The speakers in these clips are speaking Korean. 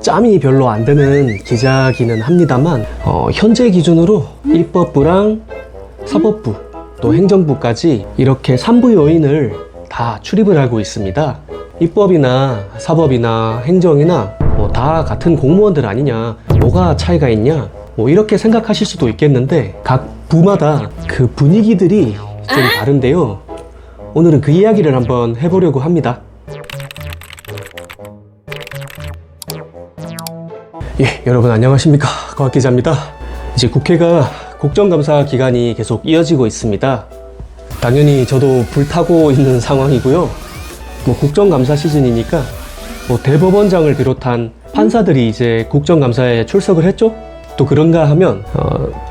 짬이 별로 안 되는 기자기는 합니다만 현재 기준으로 입법부랑 사법부 또 행정부까지 이렇게 3부 요인을 다 출입을 하고 있습니다. 입법이나 사법이나 행정이나 다 같은 공무원들 아니냐, 뭐가 차이가 있냐, 이렇게 생각하실 수도 있겠는데 각 부마다 그 분위기들이 좀 다른데요. 오늘은 그 이야기를 한번 해보려고 합니다. 예, 여러분 안녕하십니까, 과학기자입니다. 이제 국회가 국정감사 기간이 계속 이어지고 있습니다. 당연히 저도 불타고 있는 상황이고요. 국정감사 시즌이니까 대법원장을 비롯한 판사들이 이제 국정감사에 출석을 했죠. 또 그런가 하면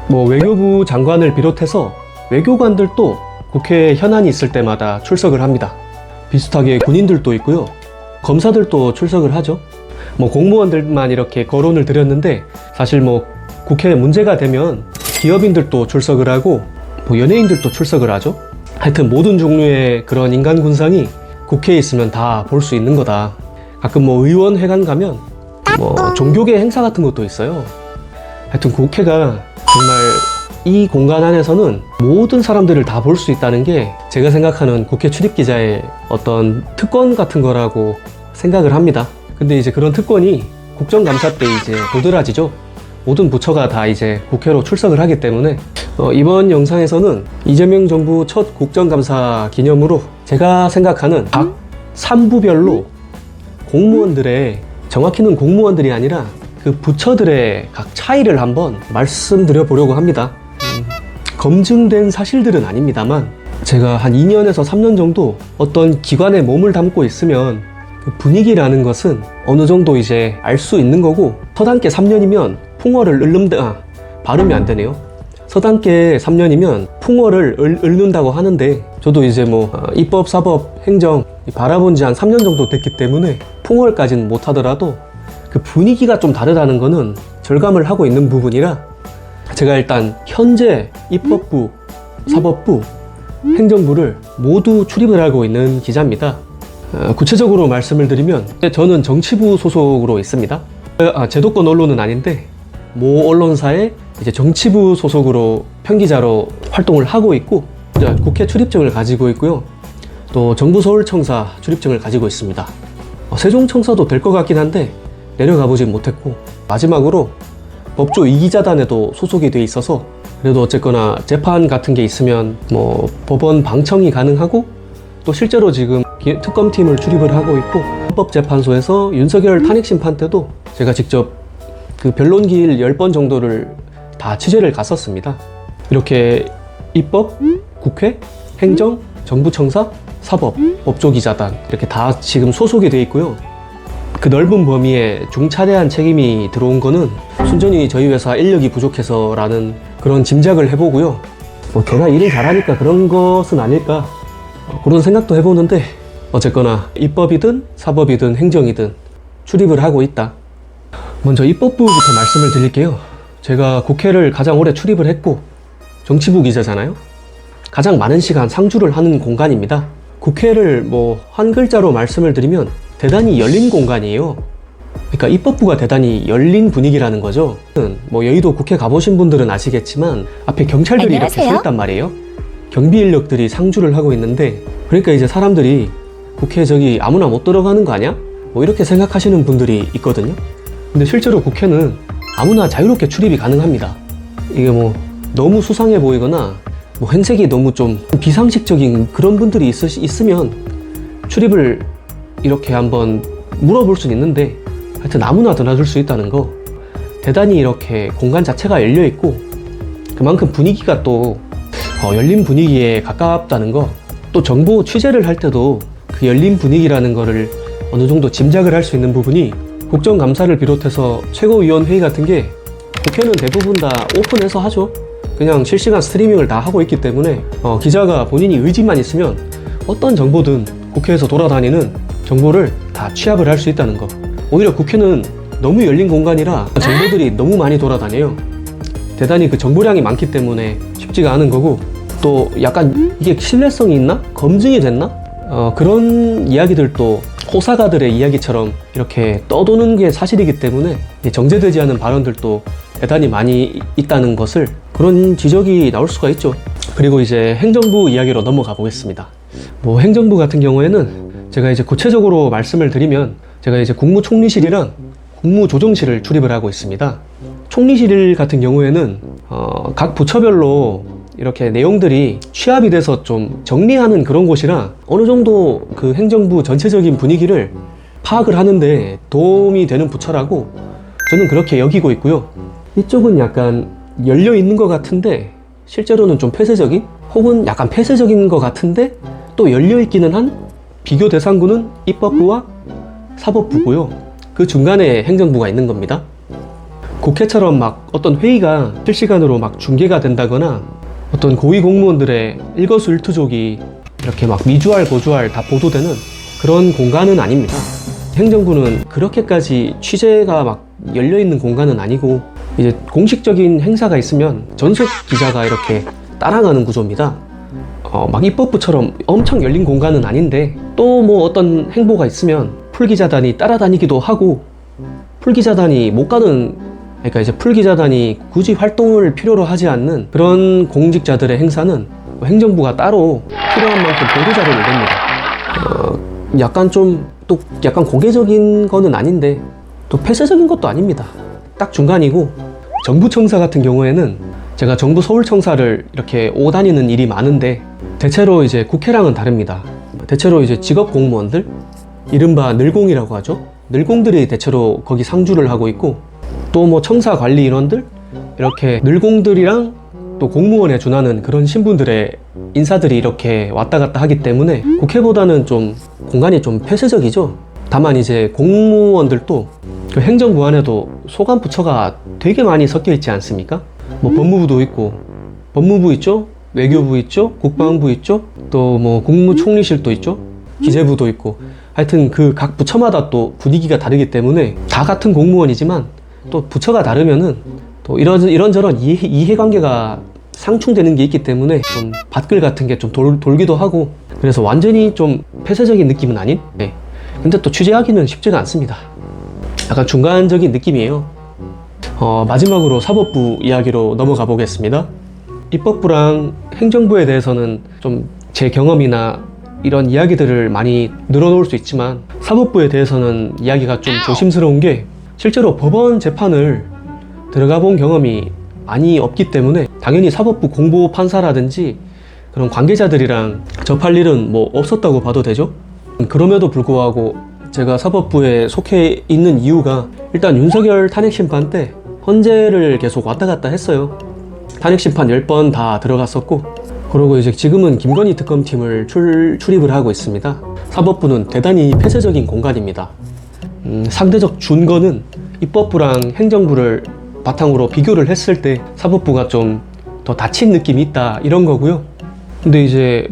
외교부 장관을 비롯해서 외교관들도 국회 현안이 있을 때마다 출석을 합니다. 비슷하게 군인들도 있고요, 검사들도 출석을 하죠. 공무원들만 이렇게 거론을 드렸는데 사실 국회에 문제가 되면 기업인들도 출석을 하고 연예인들도 출석을 하죠. 하여튼 모든 종류의 그런 인간 군상이 국회에 있으면 다 볼 수 있는 거다. 가끔 의원회관 가면 종교계 행사 같은 것도 있어요. 하여튼 국회가 정말 이 공간 안에서는 모든 사람들을 다 볼 수 있다는 게 제가 생각하는 국회 출입기자의 어떤 특권 같은 거라고 생각을 합니다. 근데 이제 그런 특권이 국정감사 때 이제 도드라지죠. 모든 부처가 다 이제 국회로 출석을 하기 때문에 이번 영상에서는 이재명 정부 첫 국정감사 기념으로 제가 생각하는 각 3부별로 공무원들의, 정확히는 공무원들이 아니라 그 부처들의 각 차이를 한번 말씀드려 보려고 합니다. 검증된 사실들은 아닙니다만 제가 한 2년에서 3년 정도 어떤 기관에 몸을 담고 있으면 그 분위기라는 것은 어느 정도 이제 알 수 있는 거고, 서당계 3년이면 풍어를 발음이 안 되네요. 서당계 3년이면 풍어를 읊는다고 하는데, 저도 이제 입법, 사법, 행정 바라본 지 한 3년 정도 됐기 때문에 풍어까지는 못하더라도 그 분위기가 좀 다르다는 거는 절감을 하고 있는 부분이라, 제가 일단 현재 입법부, 사법부, 행정부를 모두 출입을 하고 있는 기자입니다. 구체적으로 말씀을 드리면 저는 정치부 소속으로 있습니다. 제도권 언론은 아닌데 모 언론사의 이제 정치부 소속으로 편기자로 활동을 하고 있고, 국회 출입증을 가지고 있고요. 또 정부 서울청사 출입증을 가지고 있습니다. 세종청사도 될 것 같긴 한데 내려가 보진 못했고, 마지막으로 법조 2기자단에도 소속이 돼 있어서 그래도 어쨌거나 재판 같은 게 있으면 법원 방청이 가능하고, 또 실제로 지금 특검팀을 출입을 하고 있고, 헌법재판소에서 윤석열 탄핵심판 때도 제가 직접 그 변론기일 10번 정도를 다 취재를 갔었습니다. 이렇게 입법, 국회, 행정, 정부청사, 사법, 법조기자단 이렇게 다 지금 소속이 돼 있고요. 그 넓은 범위에 중차대한 책임이 들어온 거는 순전히 저희 회사 인력이 부족해서 라는 그런 짐작을 해보고요. 제가 일을 잘하니까 그런 것은 아닐까, 그런 생각도 해보는데, 어쨌거나 입법이든 사법이든 행정이든 출입을 하고 있다. 먼저 입법부부터 말씀을 드릴게요. 제가 국회를 가장 오래 출입을 했고 정치부 기자잖아요. 가장 많은 시간 상주를 하는 공간입니다. 국회를 한 글자로 말씀을 드리면 대단히 열린 공간이에요. 그러니까 입법부가 대단히 열린 분위기라는 거죠. 여의도 국회 가보신 분들은 아시겠지만 앞에 경찰들이 안녕하세요. 이렇게 서 있단 말이에요. 경비 인력들이 상주를 하고 있는데, 그러니까 이제 사람들이 국회 저기 아무나 못 들어가는 거 아니야? 이렇게 생각하시는 분들이 있거든요. 근데 실제로 국회는 아무나 자유롭게 출입이 가능합니다. 이게 너무 수상해 보이거나 행색이 너무 좀 비상식적인 그런 분들이 있으면 출입을 이렇게 한번 물어볼 수는 있는데, 하여튼 아무나 들어줄 수 있다는 거, 대단히 이렇게 공간 자체가 열려 있고 그만큼 분위기가 또 열린 분위기에 가깝다는 거, 또 정보 취재를 할 때도 그 열린 분위기라는 거를 어느 정도 짐작을 할 수 있는 부분이, 국정감사를 비롯해서 최고위원회의 같은 게 국회는 대부분 다 오픈해서 하죠. 그냥 실시간 스트리밍을 다 하고 있기 때문에 기자가 본인이 의지만 있으면 어떤 정보든 국회에서 돌아다니는 정보를 다 취합을 할 수 있다는 거. 오히려 국회는 너무 열린 공간이라 정보들이 너무 많이 돌아다녀요. 대단히 그 정보량이 많기 때문에 쉽지가 않은 거고, 또 약간 이게 신뢰성이 있나? 검증이 됐나? 그런 이야기들도 호사가들의 이야기처럼 이렇게 떠도는 게 사실이기 때문에 정제되지 않은 발언들도 대단히 많이 있다는 것을, 그런 지적이 나올 수가 있죠. 그리고 이제 행정부 이야기로 넘어가 보겠습니다. 뭐 행정부 같은 경우에는 제가 이제 구체적으로 말씀을 드리면, 제가 이제 국무총리실이랑 국무조정실을 출입을 하고 있습니다. 총리실 같은 경우에는 각 부처별로 이렇게 내용들이 취합이 돼서 좀 정리하는 그런 곳이라 어느 정도 그 행정부 전체적인 분위기를 파악을 하는데 도움이 되는 부처라고 저는 그렇게 여기고 있고요. 이쪽은 약간 열려 있는 것 같은데 실제로는 좀 폐쇄적인, 혹은 약간 폐쇄적인 것 같은데 또 열려 있기는 한 비교 대상구는 입법부와 사법부고요. 그 중간에 행정부가 있는 겁니다. 국회처럼 막 어떤 회의가 실시간으로 막 중계가 된다거나 어떤 고위 공무원들의 일거수일투족이 이렇게 막 미주알 고주알 다 보도되는 그런 공간은 아닙니다. 행정부는 그렇게까지 취재가 막 열려있는 공간은 아니고, 이제 공식적인 행사가 있으면 전속 기자가 이렇게 따라가는 구조입니다. 막 입법부처럼 엄청 열린 공간은 아닌데, 또 뭐 어떤 행보가 있으면 풀기자단이 따라다니기도 하고, 풀기자단이 못 가는, 그러니까 이제 풀기자단이 굳이 활동을 필요로 하지 않는 그런 공직자들의 행사는 행정부가 따로 필요한 만큼 보도자료를 냅니다. 약간 좀 또 약간 공개적인 거는 아닌데 또 폐쇄적인 것도 아닙니다. 딱 중간이고, 정부청사 같은 경우에는 제가 정부 서울청사를 이렇게 오고 다니는 일이 많은데, 대체로 이제 국회랑은 다릅니다. 대체로 이제 직업 공무원들, 이른바 늘공이라고 하죠. 늘공들이 대체로 거기 상주를 하고 있고, 또 뭐 청사 관리 인원들, 이렇게 늘공들이랑 또 공무원에 준하는 그런 신분들의 인사들이 이렇게 왔다 갔다 하기 때문에 국회보다는 좀 공간이 좀 폐쇄적이죠. 다만 이제 공무원들도 그 행정부 안에도 소관 부처가 되게 많이 섞여 있지 않습니까? 뭐 법무부도 있고, 법무부 있죠, 외교부 있죠, 국방부 있죠, 또 뭐 국무총리실도 있죠, 기재부도 있고, 하여튼 그 각 부처마다 또 분위기가 다르기 때문에 다 같은 공무원이지만 또 부처가 다르면은 또 이런저런 이해관계가 상충되는 게 있기 때문에 좀 밭글 같은 게 좀 돌기도 하고, 그래서 완전히 좀 폐쇄적인 느낌은 아닌? 네. 근데 또 취재하기는 쉽지가 않습니다. 약간 중간적인 느낌이에요. 마지막으로 사법부 이야기로 넘어가 보겠습니다. 입법부랑 행정부에 대해서는 좀 제 경험이나 이런 이야기들을 많이 늘어놓을 수 있지만, 사법부에 대해서는 이야기가 좀 조심스러운 게, 실제로 법원 재판을 들어가 본 경험이 많이 없기 때문에 당연히 사법부 공보 판사라든지 그런 관계자들이랑 접할 일은 뭐 없었다고 봐도 되죠. 그럼에도 불구하고 제가 사법부에 속해 있는 이유가, 일단 윤석열 탄핵심판 때 헌재를 계속 왔다 갔다 했어요. 탄핵심판 10번 다 들어갔었고, 그리고 이제 지금은 김건희 특검팀을 출입을 하고 있습니다. 사법부는 대단히 폐쇄적인 공간입니다. 상대적 준거는 입법부랑 행정부를 바탕으로 비교를 했을 때 사법부가 좀 더 닫힌 느낌이 있다, 이런 거고요. 근데 이제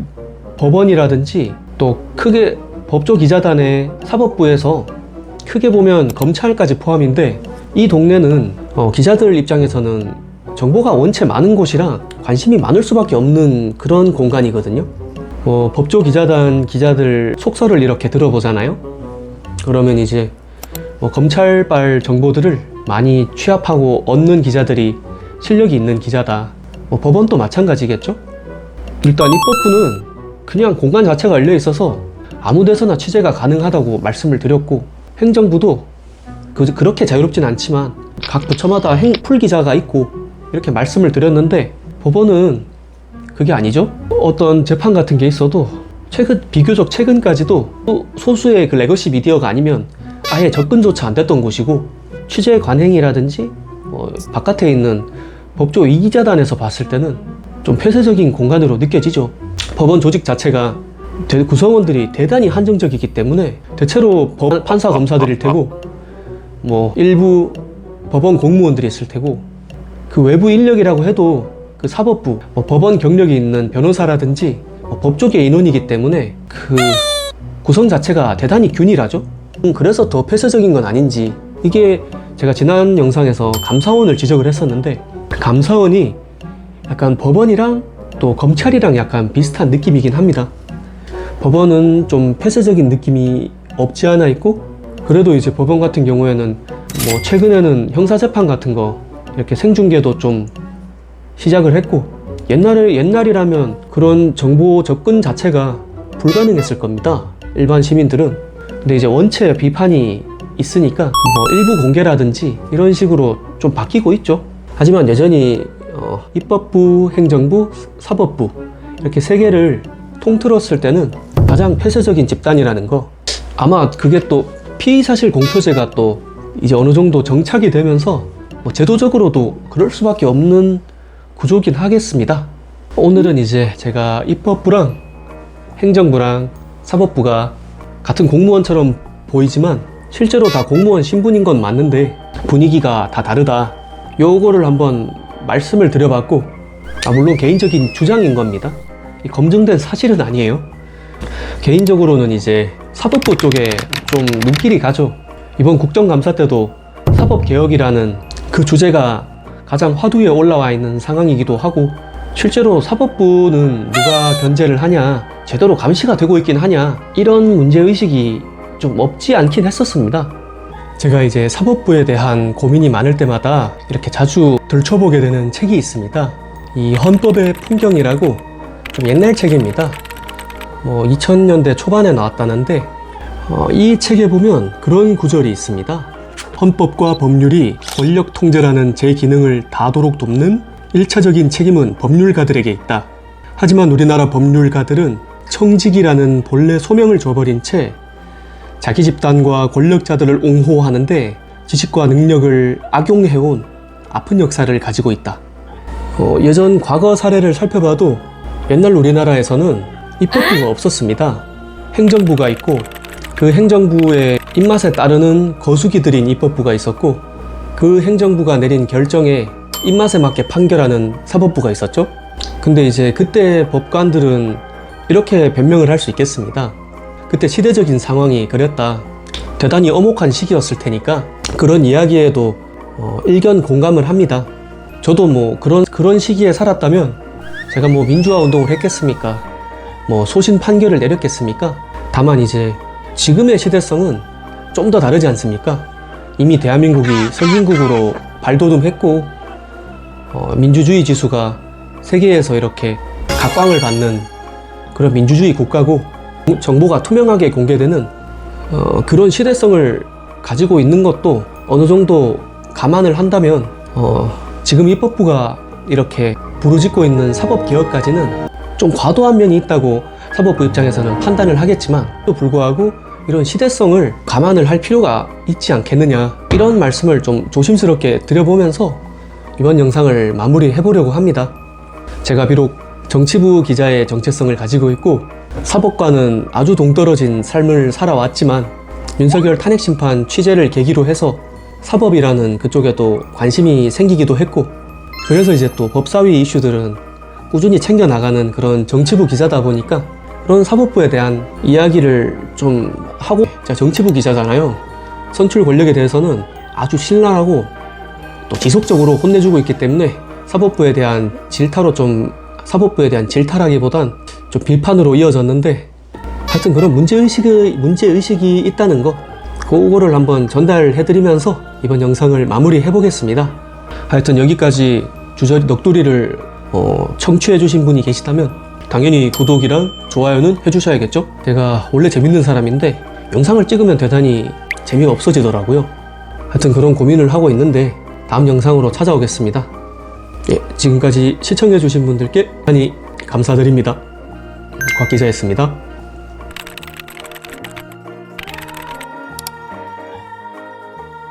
법원이라든지 또 크게 법조기자단의 사법부에서 크게 보면 검찰까지 포함인데, 이 동네는 기자들 입장에서는 정보가 원체 많은 곳이라 관심이 많을 수밖에 없는 그런 공간이거든요. 법조기자단 기자들 속설을 이렇게 들어보잖아요. 그러면 이제 검찰발 정보들을 많이 취합하고 얻는 기자들이 실력이 있는 기자다. 법원도 마찬가지겠죠. 일단 입법부는 그냥 공간 자체가 열려 있어서 아무 데서나 취재가 가능하다고 말씀을 드렸고, 행정부도 그렇게 자유롭진 않지만 각 부처마다 풀기자가 있고 이렇게 말씀을 드렸는데, 법원은 그게 아니죠. 어떤 재판 같은 게 있어도 비교적 최근까지도 소수의 그 레거시 미디어가 아니면 아예 접근조차 안 됐던 곳이고, 취재 관행이라든지 바깥에 있는 법조 2기자단에서 봤을 때는 좀 폐쇄적인 공간으로 느껴지죠. 법원 조직 자체가 구성원들이 대단히 한정적이기 때문에 대체로 판사 검사들일 테고, 뭐 일부 법원 공무원들이 있을 테고, 그 외부 인력이라고 해도 그 사법부, 법원 경력이 있는 변호사라든지 법조계 인원이기 때문에 그 구성 자체가 대단히 균일하죠. 그래서 더 폐쇄적인 건 아닌지. 이게 제가 지난 영상에서 감사원을 지적을 했었는데, 감사원이 약간 법원이랑 또 검찰이랑 약간 비슷한 느낌이긴 합니다. 법원은 좀 폐쇄적인 느낌이 없지 않아 있고, 그래도 이제 법원 같은 경우에는 뭐 최근에는 형사재판 같은 거 이렇게 생중계도 좀 시작을 했고, 옛날이라면 그런 정보 접근 자체가 불가능했을 겁니다, 일반 시민들은. 근데 이제 원체 비판이 있으니까 뭐 일부 공개라든지 이런 식으로 좀 바뀌고 있죠. 하지만 여전히 입법부, 행정부, 사법부 이렇게 세 개를 통틀었을 때는 가장 폐쇄적인 집단이라는 거, 아마 그게 또 피의사실 공표제가 또 이제 어느 정도 정착이 되면서 뭐 제도적으로도 그럴 수밖에 없는 구조긴 하겠습니다. 오늘은 이제 제가 입법부랑 행정부랑 사법부가 같은 공무원처럼 보이지만 실제로 다 공무원 신분인 건 맞는데 분위기가 다 다르다, 요거를 한번 말씀을 드려봤고, 물론 개인적인 주장인 겁니다. 검증된 사실은 아니에요. 개인적으로는 이제 사법부 쪽에 좀 눈길이 가죠. 이번 국정감사 때도 사법개혁이라는 그 주제가 가장 화두에 올라와 있는 상황이기도 하고, 실제로 사법부는 누가 견제를 하냐, 제대로 감시가 되고 있긴 하냐, 이런 문제의식이 좀 없지 않긴 했었습니다. 제가 이제 사법부에 대한 고민이 많을 때마다 이렇게 자주 들춰보게 되는 책이 있습니다. 이 헌법의 풍경이라고 좀 옛날 책입니다. 뭐 2000년대 초반에 나왔다는데, 이 책에 보면 그런 구절이 있습니다. 헌법과 법률이 권력 통제라는 제 기능을 다하도록 돕는 1차적인 책임은 법률가들에게 있다. 하지만 우리나라 법률가들은 청직이라는 본래 소명을 줘버린 채 자기 집단과 권력자들을 옹호하는데 지식과 능력을 악용해온 아픈 역사를 가지고 있다. 예전 과거 사례를 살펴봐도 옛날 우리나라에서는 입법부가 없었습니다. 행정부가 있고, 그 행정부의 입맛에 따르는 거수기들인 입법부가 있었고, 그 행정부가 내린 결정에 입맛에 맞게 판결하는 사법부가 있었죠. 근데 이제 그때 법관들은 이렇게 변명을 할 수 있겠습니다. 그때 시대적인 상황이 그랬다, 대단히 엄혹한 시기였을 테니까 그런 이야기에도 일견 공감을 합니다. 저도 뭐 그런 시기에 살았다면 제가 뭐 민주화 운동을 했겠습니까? 뭐 소신 판결을 내렸겠습니까? 다만 이제 지금의 시대성은 좀 더 다르지 않습니까? 이미 대한민국이 선진국으로 발돋움했고, 민주주의 지수가 세계에서 이렇게 각광을 받는 그런 민주주의 국가고, 정보가 투명하게 공개되는 그런 시대성을 가지고 있는 것도 어느 정도 감안을 한다면 지금 입법부가 이렇게 부르짖고 있는 사법개혁까지는 좀 과도한 면이 있다고 사법부 입장에서는 판단을 하겠지만, 또 불구하고 이런 시대성을 감안을 할 필요가 있지 않겠느냐, 이런 말씀을 좀 조심스럽게 드려보면서 이번 영상을 마무리해 보려고 합니다. 제가 비록 정치부 기자의 정체성을 가지고 있고 사법과는 아주 동떨어진 삶을 살아왔지만, 윤석열 탄핵심판 취재를 계기로 해서 사법이라는 그쪽에도 관심이 생기기도 했고, 그래서 이제 또 법사위 이슈들은 꾸준히 챙겨나가는 그런 정치부 기자다 보니까 그런 사법부에 대한 이야기를 좀 하고, 제가 정치부 기자잖아요. 선출 권력에 대해서는 아주 신랄하고 또 지속적으로 혼내주고 있기 때문에 사법부에 대한 질타라기보단 좀 비판으로 이어졌는데, 하여튼 그런 문제의식이 있다는 거, 그거를 한번 전달해드리면서 이번 영상을 마무리해 보겠습니다. 하여튼 여기까지 주저리 넋두리를 청취해주신 분이 계시다면 당연히 구독이랑 좋아요는 해주셔야겠죠? 제가 원래 재밌는 사람인데 영상을 찍으면 대단히 재미가 없어지더라고요. 하여튼 그런 고민을 하고 있는데 다음 영상으로 찾아오겠습니다. 지금까지 시청해주신 분들께 많이 감사드립니다. 곽 기자였습니다.